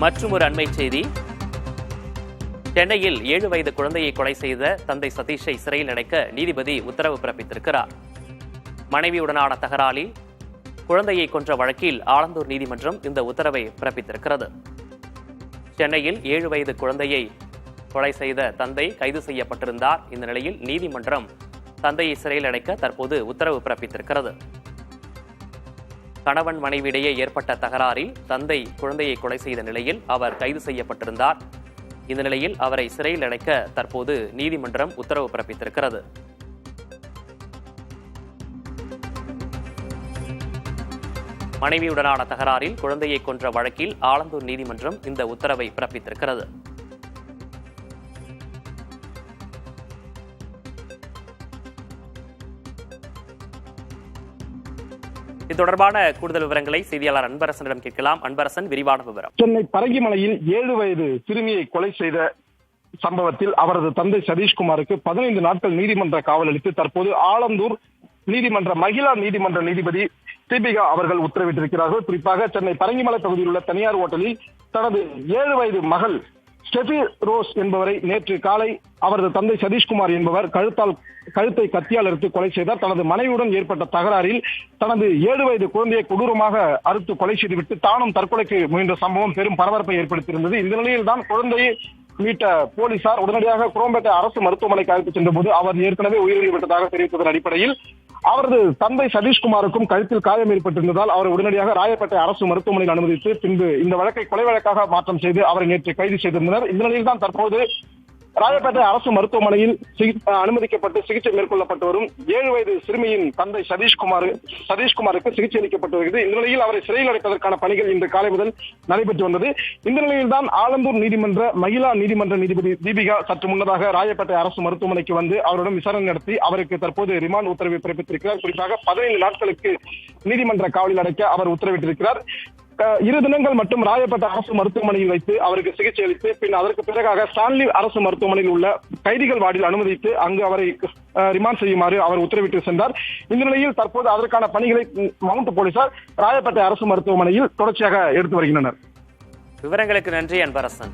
மற்றும் ஒரு அண்மை செய்தி. சென்னையில் 7 வயது குழந்தையை கொலை செய்த தந்தை சதீஷை சிறையில் அடைக்க நீதிபதி உத்தரவு பிறப்பித்திருக்கிறார். மனைவியுடனான தகராறில் குழந்தையை கொன்ற வழக்கில் ஆலந்தூர் நீதிமன்றம் இந்த உத்தரவை பிறப்பித்திருக்கிறது. சென்னையில் 7 வயது குழந்தையை கொலை செய்த தந்தை கைது செய்யப்பட்டிருந்தார். இந்த நிலையில் நீதிமன்றம் தந்தையை சிறையில் அடைக்க தற்போது உத்தரவு பிறப்பித்திருக்கிறது. கணவன் மனைவியிடையே ஏற்பட்ட தகராறில் தந்தை குழந்தையை கொலை செய்த நிலையில் அவர் கைது செய்யப்பட்டிருந்தார். இந்த நிலையில் அவரை சிறையில் அடைக்க தற்போது நீதிமன்றம் உத்தரவு பிறப்பித்திருக்கிறது. மனைவியுடனான தகராறில் குழந்தையை கொன்ற வழக்கில் ஆலந்தூர் நீதிமன்றம் இந்த உத்தரவை பிறப்பித்திருக்கிறது. இது தொடர்பான கூடுதல் விவரங்களை செய்தியாளர் அன்பரசனிடம் கேட்கலாம். அன்பரசன், விரிவான விவரம். சென்னை பரங்கிமலையில் 7 வயது சிறுமியை கொலை செய்த சம்பவத்தில் அவரது தந்தை சதீஷ்குமாருக்கு 15 நாட்கள் நீதிமன்ற காவல் அளித்து தற்போது ஆலந்தூர் நீதிமன்ற மகிழா நீதிமன்ற நீதிபதி தீபிகா அவர்கள் உத்தரவிட்டிருக்கிறார்கள். குறிப்பாக சென்னை பரங்கிமலை பகுதியில் உள்ள தனியார் ஓட்டலில் தனது 7 வயது மகள் ஸ்டெஃபி ரோஸ் என்பவரை நேற்று காலை அவரது தந்தை சதீஷ்குமார் என்பவர் கழுத்தை கத்தியால் அறுத்து கொலை செய்தார். தனது மனைவியுடன் ஏற்பட்ட தகராறில் தனது 7 வயது குழந்தையை கொடூரமாக அறுத்து கொலை செய்துவிட்டு தானும் தற்கொலைக்கு முயன்ற சம்பவம் பெரும் பரபரப்பை ஏற்படுத்தியிருந்தது. இந்த நிலையில் தான் குழந்தையை மீட்ட போலீசார் உடனடியாக குரோம்பேட்டை அரசு மருத்துவமனைக்கு அழைத்து சென்ற போது அவர் ஏற்கனவே உயிரிழந்துவிட்டதாக தெரிவித்ததன் அடிப்படையில் அவரது தந்தை சதீஷ்குமாருக்கும் கழுத்தில் காயம் ஏற்பட்டிருந்ததால் அவர் உடனடியாக ராயப்பேட்டை அரசு மருத்துவமனையில் அனுமதித்து பின்பு இந்த வழக்கை கொலை வழக்காக மாற்றம் செய்து அவரை நேற்று கைது செய்திருந்தனர். இந்த நிலையில் தான் தற்போது ராயப்பேட்டை அரசு மருத்துவமனையில் அனுமதிக்கப்பட்டு சிகிச்சை மேற்கொள்ளப்பட்டு வரும் 7 வயது சிறுமியின் தந்தை சதீஷ்குமாருக்கு சிகிச்சை அளிக்கப்பட்டு வருகிறது. இந்த நிலையில் அவரை சிறையில் அடைப்பதற்கான பணிகள் இன்று காலை முதல் நடைபெற்று வந்தது. இந்த நிலையில் தான் ஆலந்தூர் நீதிமன்ற மகிழா நீதிமன்ற நீதிபதி தீபிகா சற்று முன்னதாக ராயப்பேட்டை அரசு மருத்துவமனைக்கு வந்து அவருடன் விசாரணை நடத்தி அவருக்கு தற்போது ரிமாண்ட் உத்தரவை பிறப்பித்திருக்கிறார். குறிப்பாக 15 நாட்களுக்கு நீதிமன்ற காவலில் அடைக்க அவர் உத்தரவிட்டிருக்கிறார். 2 தினங்கள் மட்டும் ராயப்பேட்டை அரசு மருத்துவமனையில் வைத்து அவருக்கு சிகிச்சை அளித்து பின் அதற்கு பிறகாக ஸ்டான்லி அரசு மருத்துவமனையில் உள்ள கைதிகள் வார்டில் அனுமதித்து அங்கு அவரை ரிமாண்ட் செய்யுமாறு அவர் உத்தரவிட்டு சென்றார். இந்த நிலையில் தற்போது அதற்கான பணிகளை மவுண்ட் போலீசார் ராயப்பேட்டை அரசு மருத்துவமனையில் தொடர்ச்சியாக எடுத்து வருகின்றனர். விவரங்களுக்கு நன்றி அன்பரசன்.